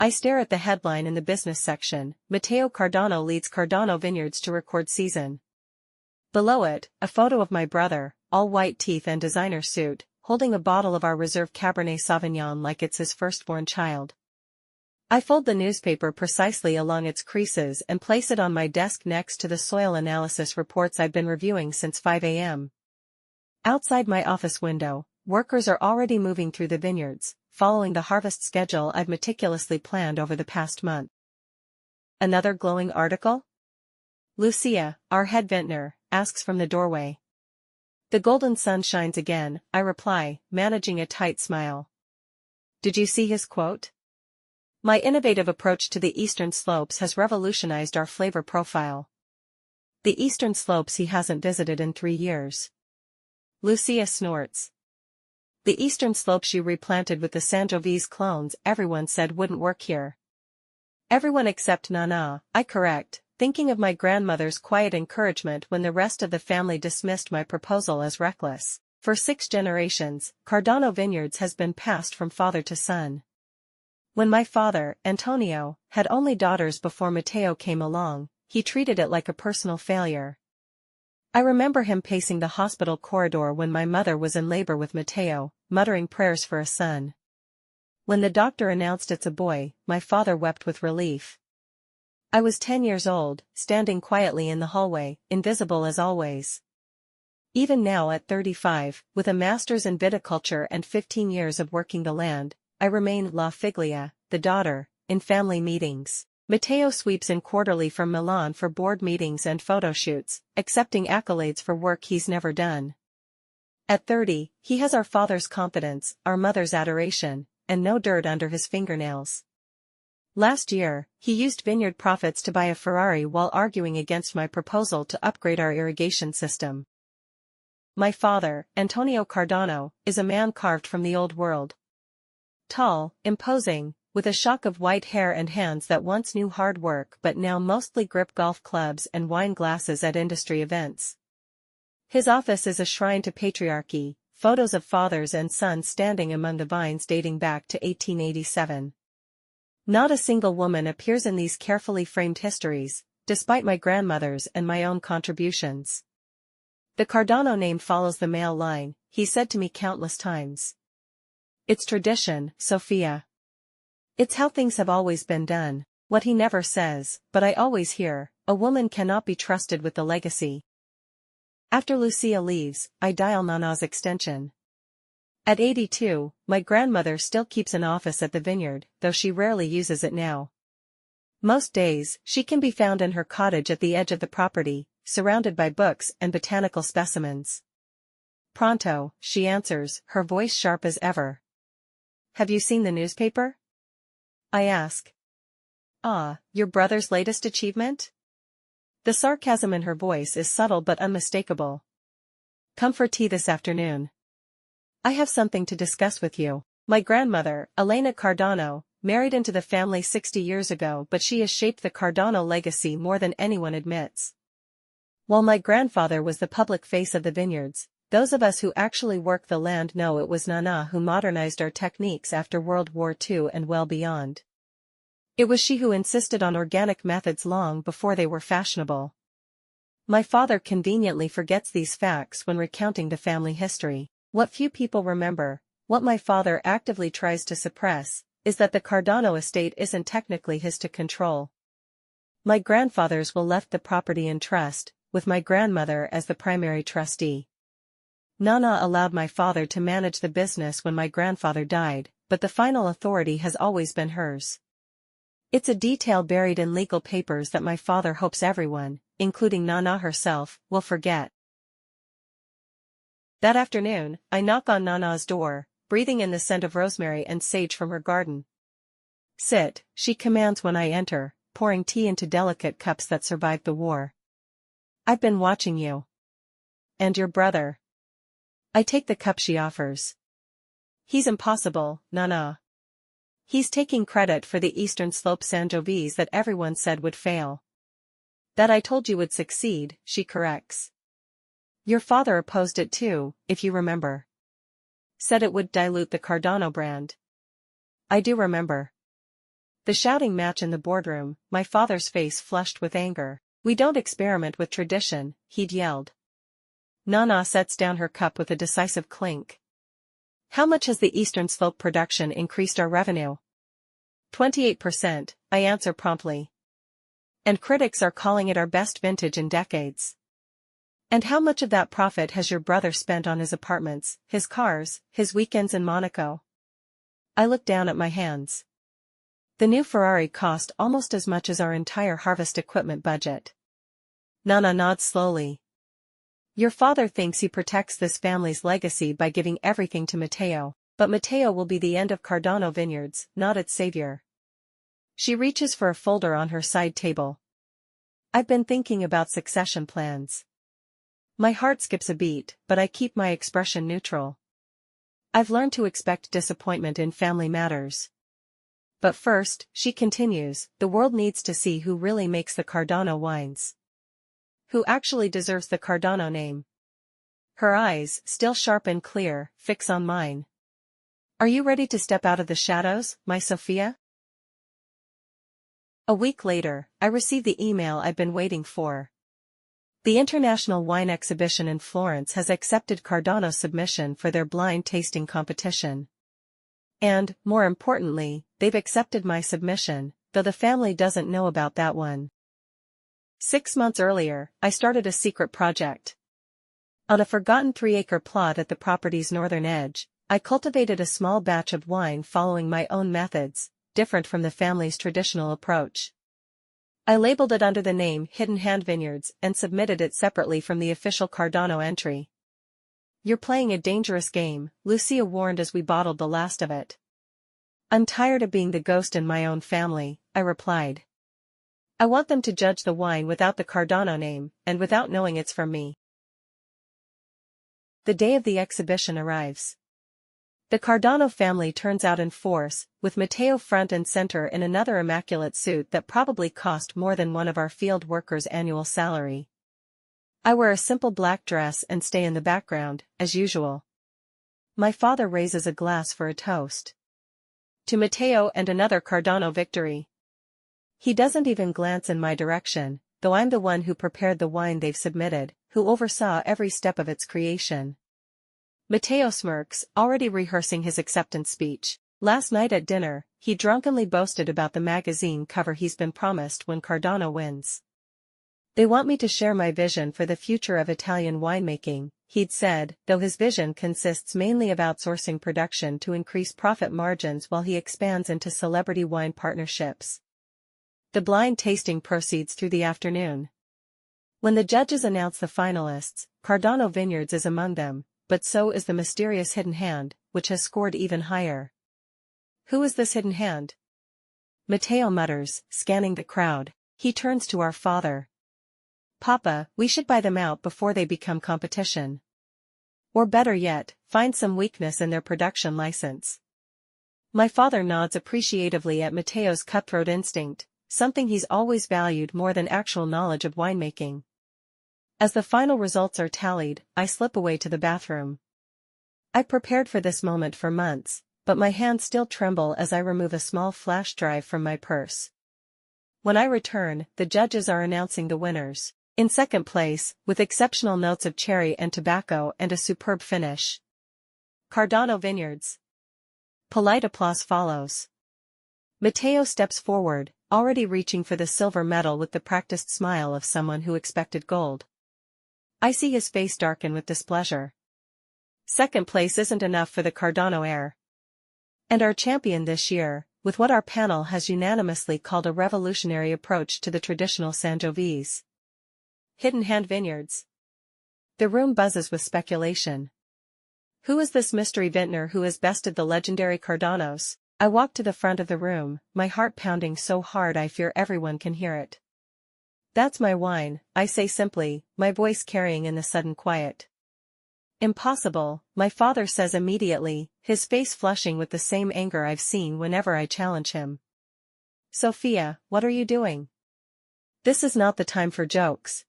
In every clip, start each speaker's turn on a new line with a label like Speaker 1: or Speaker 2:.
Speaker 1: I stare at the headline in the business section, Matteo Cardano leads Cardano Vineyards to record season. Below it, a photo of my brother, all white teeth and designer suit, holding a bottle of our reserve Cabernet Sauvignon like it's his firstborn child. I fold the newspaper precisely along its creases and place it on my desk next to the soil analysis reports I've been reviewing since 5 a.m. Outside my office window, workers are already moving through the vineyards, following the harvest schedule I've meticulously planned over the past month. Another glowing article? Lucia, our head vintner, asks from the doorway. The golden sun shines again, I reply, managing a tight smile. Did you see his quote? My innovative approach to the eastern slopes has revolutionized our flavor profile. The eastern slopes he hasn't visited in 3 years. Lucia snorts. The eastern slopes you replanted with the Sangiovese clones everyone said wouldn't work here. Everyone except Nana, I correct, thinking of my grandmother's quiet encouragement when the rest of the family dismissed my proposal as reckless. For 6 generations, Cardano Vineyards has been passed from father to son. When my father, Antonio, had only daughters before Matteo came along, he treated it like a personal failure. I remember him pacing the hospital corridor when my mother was in labor with Matteo, muttering prayers for a son. When the doctor announced it's a boy, my father wept with relief. I was 10 years old, standing quietly in the hallway, invisible as always. Even now at 35, with a master's in viticulture and 15 years of working the land, I remain la figlia, the daughter, in family meetings. Matteo sweeps in quarterly from Milan for board meetings and photo shoots, accepting accolades for work he's never done. At 30, he has our father's confidence, our mother's adoration, and no dirt under his fingernails. Last year, he used vineyard profits to buy a Ferrari while arguing against my proposal to upgrade our irrigation system. My father, Antonio Cardano, is a man carved from the old world. Tall, imposing, with a shock of white hair and hands that once knew hard work but now mostly grip golf clubs and wine glasses at industry events. His office is a shrine to patriarchy, photos of fathers and sons standing among the vines dating back to 1887. Not a single woman appears in these carefully framed histories, despite my grandmother's and my own contributions. The Cardano name follows the male line, he said to me countless times. It's tradition, Sofia. It's how things have always been done. What he never says, but I always hear, a woman cannot be trusted with the legacy. After Lucia leaves, I dial Nana's extension. At 82, my grandmother still keeps an office at the vineyard, though she rarely uses it now. Most days, she can be found in her cottage at the edge of the property, surrounded by books and botanical specimens. Pronto, she answers, her voice sharp as ever. Have you seen the newspaper? I ask. Ah, your brother's latest achievement? The sarcasm in her voice is subtle but unmistakable. Come for tea this afternoon. I have something to discuss with you. My grandmother, Elena Cardano, married into the family 60 years ago, but she has shaped the Cardano legacy more than anyone admits. While my grandfather was the public face of the vineyards, those of us who actually work the land know it was Nana who modernized our techniques after World War II and well beyond. It was she who insisted on organic methods long before they were fashionable. My father conveniently forgets these facts when recounting the family history. What few people remember, what my father actively tries to suppress, is that the Cardano estate isn't technically his to control. My grandfather's will left the property in trust, with my grandmother as the primary trustee. Nana allowed my father to manage the business when my grandfather died, but the final authority has always been hers. It's a detail buried in legal papers that my father hopes everyone, including Nana herself, will forget. That afternoon, I knock on Nana's door, breathing in the scent of rosemary and sage from her garden. Sit, she commands when I enter, pouring tea into delicate cups that survived the war. I've been watching you. And your brother. I take the cup she offers. He's impossible, Nana. He's taking credit for the Eastern Slope Sangiovese that everyone said would fail. That I told you would succeed, she corrects. Your father opposed it too, if you remember. Said it would dilute the Cardano brand. I do remember. The shouting match in the boardroom, my father's face flushed with anger. "We don't experiment with tradition," he'd yelled. Nana sets down her cup with a decisive clink. "How much has the Eastern Slope production increased our revenue?" 28%, I answer promptly. "And critics are calling it our best vintage in decades." "And how much of that profit has your brother spent on his apartments, his cars, his weekends in Monaco?" I look down at my hands. The new Ferrari cost almost as much as our entire harvest equipment budget. Nana nods slowly. "Your father thinks he protects this family's legacy by giving everything to Matteo, but Matteo will be the end of Cardano Vineyards, not its savior." She reaches for a folder on her side table. "I've been thinking about succession plans." My heart skips a beat, but I keep my expression neutral. I've learned to expect disappointment in family matters. "But first," she continues, "the world needs to see who really makes the Cardano wines. Who actually deserves the Cardano name." Her eyes, still sharp and clear, fix on mine. "Are you ready to step out of the shadows, my Sofia?" A week later, I receive the email I've been waiting for. The International Wine Exhibition in Florence has accepted Cardano's submission for their blind tasting competition. And, more importantly, they've accepted my submission, though the family doesn't know about that one. 6 months earlier, I started a secret project. On a forgotten 3-acre plot at the property's northern edge, I cultivated a small batch of wine following my own methods, different from the family's traditional approach. I labeled it under the name Hidden Hand Vineyards and submitted it separately from the official Cardano entry. "You're playing a dangerous game," Lucia warned as we bottled the last of it. "I'm tired of being the ghost in my own family," I replied. "I want them to judge the wine without the Cardano name, and without knowing it's from me." The day of the exhibition arrives. The Cardano family turns out in force, with Matteo front and center in another immaculate suit that probably cost more than one of our field workers' annual salary. I wear a simple black dress and stay in the background, as usual. My father raises a glass for a toast. To Matteo and another Cardano victory. He doesn't even glance in my direction, though I'm the one who prepared the wine they've submitted, who oversaw every step of its creation. Matteo smirks, already rehearsing his acceptance speech. Last night at dinner, he drunkenly boasted about the magazine cover he's been promised when Cardano wins. "They want me to share my vision for the future of Italian winemaking," he'd said, though his vision consists mainly of outsourcing production to increase profit margins while he expands into celebrity wine partnerships. The blind tasting proceeds through the afternoon. When the judges announce the finalists, Cardano Vineyards is among them, but so is the mysterious hidden hand, which has scored even higher. "Who is this hidden hand?" Matteo mutters, scanning the crowd. He turns to our father. "Papa, we should buy them out before they become competition. Or better yet, find some weakness in their production license." My father nods appreciatively at Matteo's cutthroat instinct, something he's always valued more than actual knowledge of winemaking. As the final results are tallied, I slip away to the bathroom. I prepared for this moment for months, but my hands still tremble as I remove a small flash drive from my purse. When I return, the judges are announcing the winners. In second place, with exceptional notes of cherry and tobacco and a superb finish, Cardano Vineyards. Polite applause follows. Matteo steps forward, already reaching for the silver medal with the practiced smile of someone who expected gold. I see his face darken with displeasure. Second place isn't enough for the Cardano heir. And our champion this year, with what our panel has unanimously called a revolutionary approach to the traditional Sangiovese. Hidden Hand Vineyards. The room buzzes with speculation. Who is this mystery vintner who has bested the legendary Cardanos? I walk to the front of the room, my heart pounding so hard I fear everyone can hear it. That's my wine, I say simply, my voice carrying in the sudden quiet. Impossible, my father says immediately, his face flushing with the same anger I've seen whenever I challenge him. Sofia, what are you doing? This is not the time for jokes.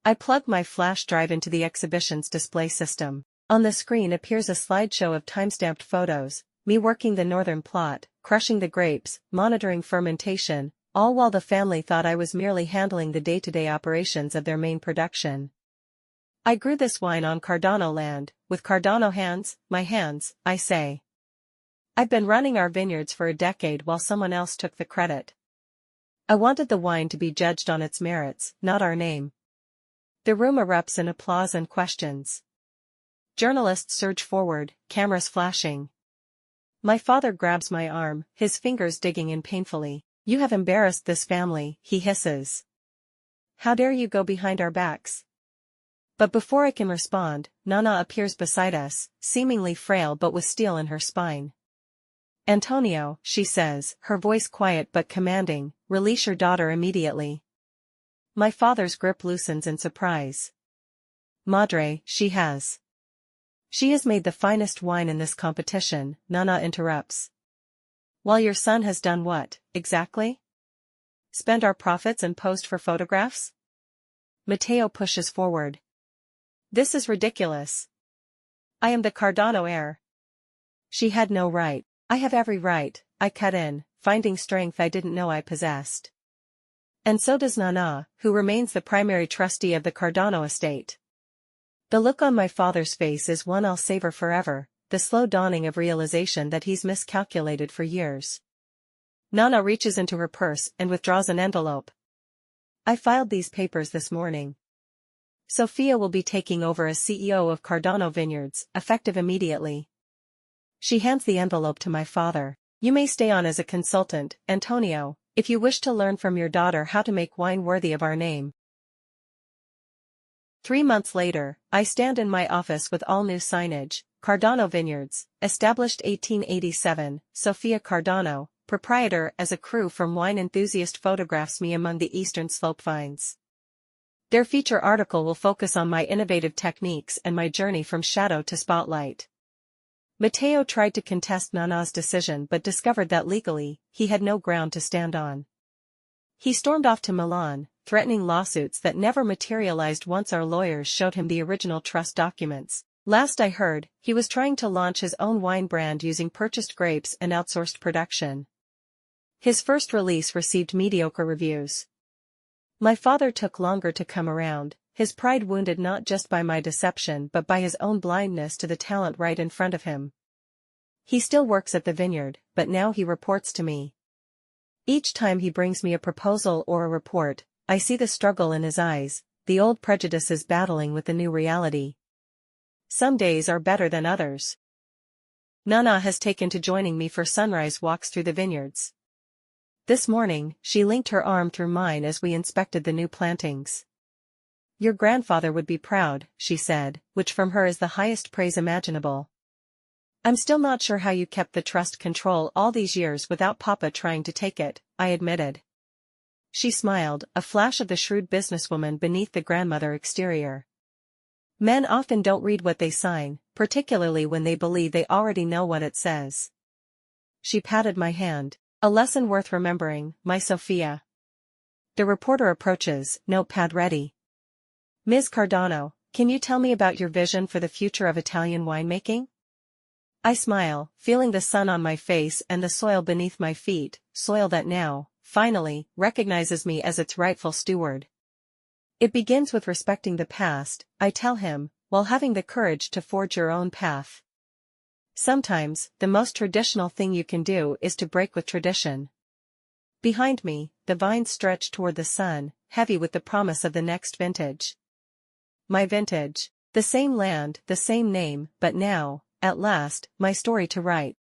Speaker 1: I plug my flash drive into the exhibition's display system. On the screen appears a slideshow of time-stamped photos, me working the northern plot, crushing the grapes, monitoring fermentation, all while the family thought I was merely handling the day-to-day operations of their main production. I grew this wine on Cardano land, with Cardano hands, my hands, I say. I've been running our vineyards for a decade while someone else took the credit. I wanted the wine to be judged on its merits, not our name. The room erupts in applause and questions. Journalists surge forward, cameras flashing. My father grabs my arm, his fingers digging in painfully. You have embarrassed this family, he hisses. How dare you go behind our backs? But before I can respond, Nana appears beside us, seemingly frail but with steel in her spine. Antonio, she says, her voice quiet but commanding, release your daughter immediately. My father's grip loosens in surprise. Madre, she has made the finest wine in this competition, Nana interrupts. While your son has done what, exactly? Spend our profits and posed for photographs? Matteo pushes forward. This is ridiculous. I am the Cardano heir. She had no right. I have every right, I cut in, finding strength I didn't know I possessed. And so does Nana, who remains the primary trustee of the Cardano estate. The look on my father's face is one I'll savor forever, the slow dawning of realization that he's miscalculated for years. Nana reaches into her purse and withdraws an envelope. I filed these papers this morning. Sofia will be taking over as CEO of Cardano Vineyards, effective immediately. She hands the envelope to my father. You may stay on as a consultant, Antonio, if you wish to learn from your daughter how to make wine worthy of our name. 3 months later, I stand in my office with all new signage. Cardano Vineyards, established 1887, Sofia Cardano, proprietor as a crew from wine enthusiast photographs me among the eastern slope vines. Their feature article will focus on my innovative techniques and my journey from shadow to spotlight. Matteo tried to contest Nana's decision but discovered that legally, he had no ground to stand on. He stormed off to Milan, threatening lawsuits that never materialized once our lawyers showed him the original trust documents. Last I heard, he was trying to launch his own wine brand using purchased grapes and outsourced production. His first release received mediocre reviews. My father took longer to come around, his pride wounded not just by my deception but by his own blindness to the talent right in front of him. He still works at the vineyard, but now he reports to me. Each time he brings me a proposal or a report, I see the struggle in his eyes, the old prejudices battling with the new reality. Some days are better than others. Nana has taken to joining me for sunrise walks through the vineyards. This morning, she linked her arm through mine as we inspected the new plantings. Your grandfather would be proud, she said, which from her is the highest praise imaginable. I'm still not sure how you kept the trust control all these years without Papa trying to take it, I admitted. She smiled, a flash of the shrewd businesswoman beneath the grandmother exterior. Men often don't read what they sign, particularly when they believe they already know what it says. She patted my hand. A lesson worth remembering, my Sofia. The reporter approaches, notepad ready. Ms. Cardano, can you tell me about your vision for the future of Italian winemaking? I smile, feeling the sun on my face and the soil beneath my feet, soil that now, finally, recognizes me as its rightful steward. It begins with respecting the past, I tell him, while having the courage to forge your own path. Sometimes, the most traditional thing you can do is to break with tradition. Behind me, the vines stretch toward the sun, heavy with the promise of the next vintage. My vintage. The same land, the same name, but now, at last, my story to write.